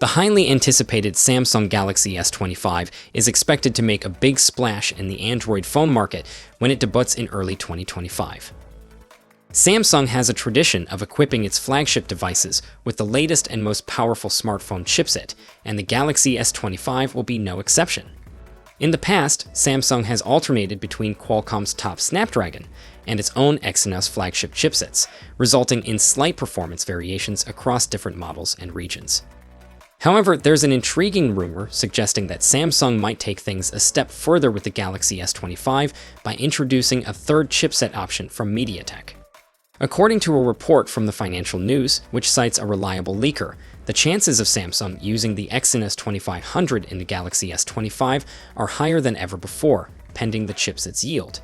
The highly anticipated Samsung Galaxy S25 is expected to make a big splash in the Android phone market when it debuts in early 2025. Samsung has a tradition of equipping its flagship devices with the latest and most powerful smartphone chipset, and the Galaxy S25 will be no exception. In the past, Samsung has alternated between Qualcomm's top Snapdragon and its own Exynos flagship chipsets, resulting in slight performance variations across different models and regions. However, there's an intriguing rumor suggesting that Samsung might take things a step further with the Galaxy S25 by introducing a third chipset option from MediaTek. According to a report from the Financial News, which cites a reliable leaker, the chances of Samsung using the Exynos 2500 in the Galaxy S25 are higher than ever before, pending the chipset's yield.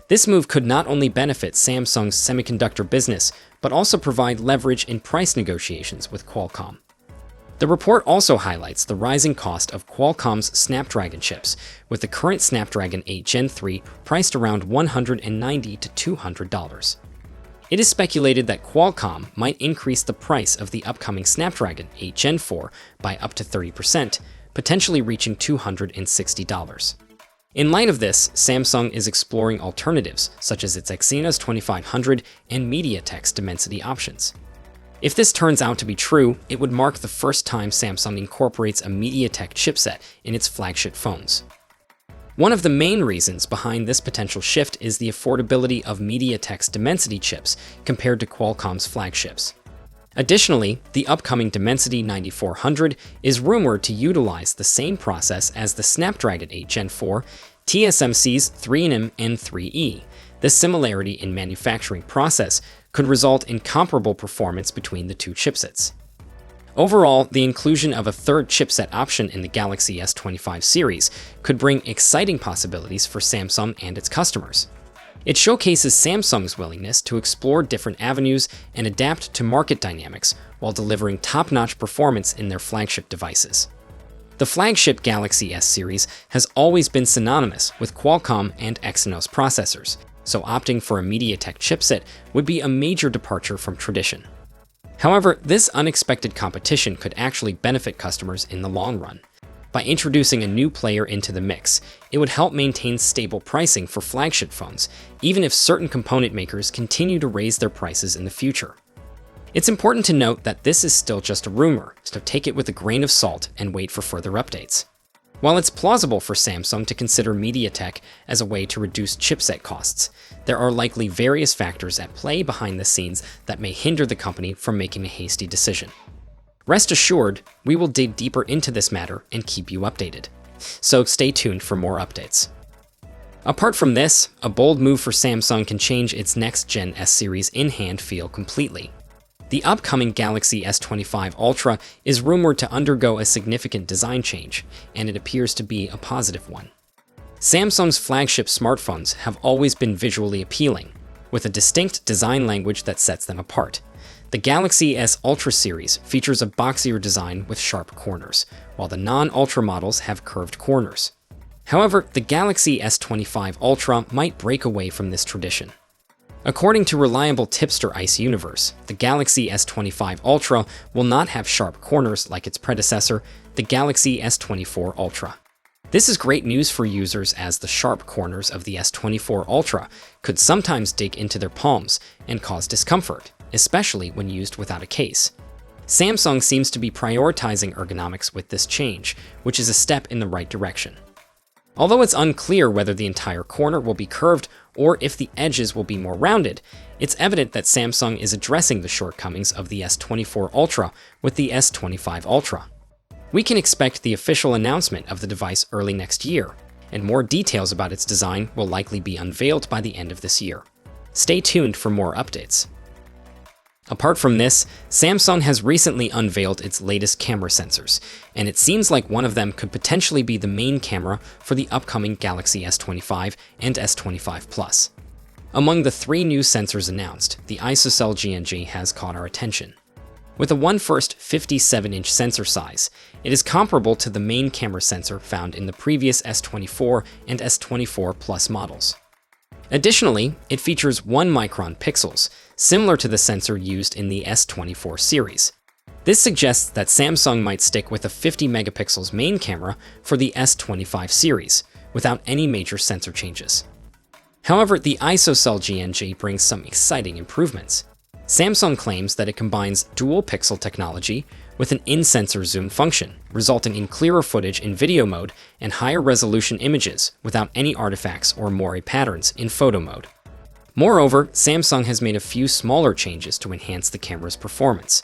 This move could not only benefit Samsung's semiconductor business, but also provide leverage in price negotiations with Qualcomm. The report also highlights the rising cost of Qualcomm's Snapdragon chips, with the current Snapdragon 8 Gen 3 priced around $190 to $200. It is speculated that Qualcomm might increase the price of the upcoming Snapdragon 8 Gen 4 by up to 30%, potentially reaching $260. In light of this, Samsung is exploring alternatives such as its Exynos 2500 and MediaTek's Dimensity options. If this turns out to be true, it would mark the first time Samsung incorporates a MediaTek chipset in its flagship phones. One of the main reasons behind this potential shift is the affordability of MediaTek's Dimensity chips compared to Qualcomm's flagships. Additionally, the upcoming Dimensity 9400 is rumored to utilize the same process as the Snapdragon 8 Gen 4, TSMC's 3nm and 3E. This similarity in manufacturing process could result in comparable performance between the two chipsets. Overall, the inclusion of a third chipset option in the Galaxy S25 series could bring exciting possibilities for Samsung and its customers. It showcases Samsung's willingness to explore different avenues and adapt to market dynamics while delivering top-notch performance in their flagship devices. The flagship Galaxy S series has always been synonymous with Qualcomm and Exynos processors, so opting for a MediaTek chipset would be a major departure from tradition. However, this unexpected competition could actually benefit customers in the long run. By introducing a new player into the mix, it would help maintain stable pricing for flagship phones, even if certain component makers continue to raise their prices in the future. It's important to note that this is still just a rumor, so take it with a grain of salt and wait for further updates. While it's plausible for Samsung to consider MediaTek as a way to reduce chipset costs, there are likely various factors at play behind the scenes that may hinder the company from making a hasty decision. Rest assured, we will dig deeper into this matter and keep you updated. So stay tuned for more updates. Apart from this, a bold move for Samsung can change its next-gen S series in-hand feel completely. The upcoming Galaxy S25 Ultra is rumored to undergo a significant design change, and it appears to be a positive one. Samsung's flagship smartphones have always been visually appealing, with a distinct design language that sets them apart. The Galaxy S Ultra series features a boxier design with sharp corners, while the non-Ultra models have curved corners. However, the Galaxy S25 Ultra might break away from this tradition. According to reliable tipster Ice Universe, the Galaxy S25 Ultra will not have sharp corners like its predecessor, the Galaxy S24 Ultra. This is great news for users, as the sharp corners of the S24 Ultra could sometimes dig into their palms and cause discomfort, especially when used without a case. Samsung seems to be prioritizing ergonomics with this change, which is a step in the right direction. Although it's unclear whether the entire corner will be curved or if the edges will be more rounded, it's evident that Samsung is addressing the shortcomings of the S24 Ultra with the S25 Ultra. We can expect the official announcement of the device early next year, and more details about its design will likely be unveiled by the end of this year. Stay tuned for more updates. Apart from this, Samsung has recently unveiled its latest camera sensors, and it seems like one of them could potentially be the main camera for the upcoming Galaxy S25 and S25 Plus. Among the three new sensors announced, the ISOCELL GNG has caught our attention. With a 1/1 57-inch sensor size, it is comparable to the main camera sensor found in the previous S24 and S24 Plus models. Additionally, it features 1 micron pixels, similar to the sensor used in the S24 series. This suggests that Samsung might stick with a 50 megapixels main camera for the S25 series, without any major sensor changes. However, the ISOCELL GNG brings some exciting improvements. Samsung claims that it combines dual-pixel technology with an in-sensor zoom function, resulting in clearer footage in video mode and higher resolution images without any artifacts or moire patterns in photo mode. Moreover, Samsung has made a few smaller changes to enhance the camera's performance.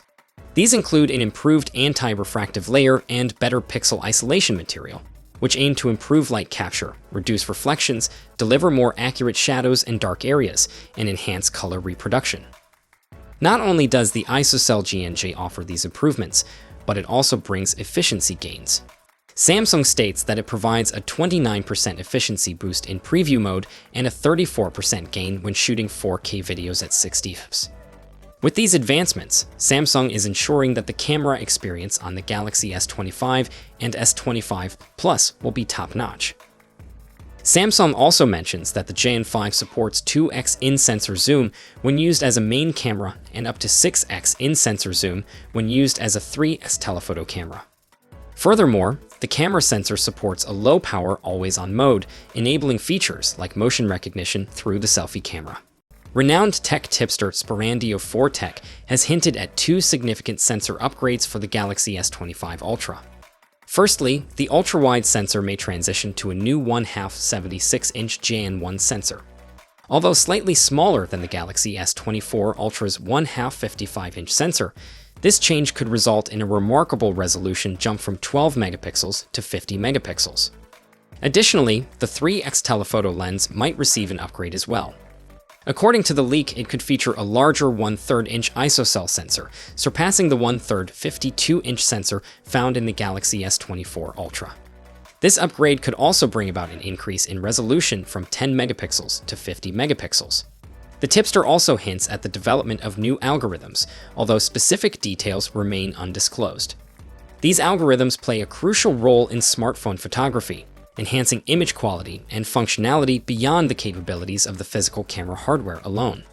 These include an improved anti-refractive layer and better pixel isolation material, which aim to improve light capture, reduce reflections, deliver more accurate shadows and dark areas, and enhance color reproduction. Not only does the ISOCELL GNG offer these improvements, but it also brings efficiency gains. Samsung states that it provides a 29% efficiency boost in preview mode and a 34% gain when shooting 4K videos at 60 fps. With these advancements, Samsung is ensuring that the camera experience on the Galaxy S25 and S25 Plus will be top-notch. Samsung also mentions that the Gen5 supports 2x in-sensor zoom when used as a main camera and up to 6x in-sensor zoom when used as a 3x telephoto camera. Furthermore, the camera sensor supports a low-power always-on mode, enabling features like motion recognition through the selfie camera. Renowned tech tipster Sporandio4Tech has hinted at two significant sensor upgrades for the Galaxy S25 Ultra. Firstly, the ultra-wide sensor may transition to a new 1/2 76-inch Gen1 sensor. Although slightly smaller than the Galaxy S24 Ultra's 1/2 55-inch sensor, this change could result in a remarkable resolution jump from 12 megapixels to 50 megapixels. Additionally, the 3x telephoto lens might receive an upgrade as well. According to the leak, it could feature a larger 1/3 inch ISOCELL sensor, surpassing the 1/3 52-inch sensor found in the Galaxy S24 Ultra. This upgrade could also bring about an increase in resolution from 10 megapixels to 50 megapixels. The tipster also hints at the development of new algorithms, although specific details remain undisclosed. These algorithms play a crucial role in smartphone photography, enhancing image quality and functionality beyond the capabilities of the physical camera hardware alone.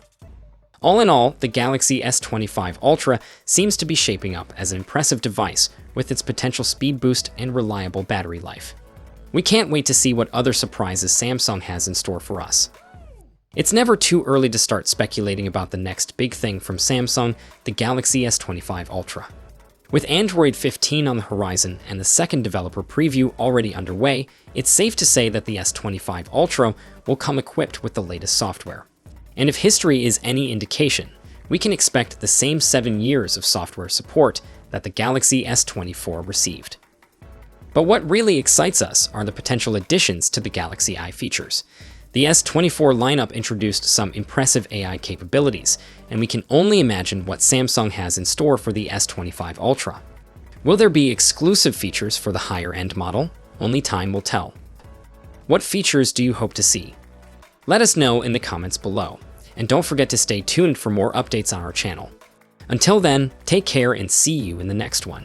All in all, the Galaxy S25 Ultra seems to be shaping up as an impressive device with its potential speed boost and reliable battery life. We can't wait to see what other surprises Samsung has in store for us. It's never too early to start speculating about the next big thing from Samsung, the Galaxy S25 Ultra. With Android 15 on the horizon and the second developer preview already underway, it's safe to say that the S25 Ultra will come equipped with the latest software. And if history is any indication, we can expect the same 7 years of software support that the Galaxy S24 received. But what really excites us are the potential additions to the Galaxy Eye features. The S24 lineup introduced some impressive AI capabilities, and we can only imagine what Samsung has in store for the S25 Ultra. Will there be exclusive features for the higher-end model? Only time will tell. What features do you hope to see? Let us know in the comments below, and don't forget to stay tuned for more updates on our channel. Until then, take care and see you in the next one.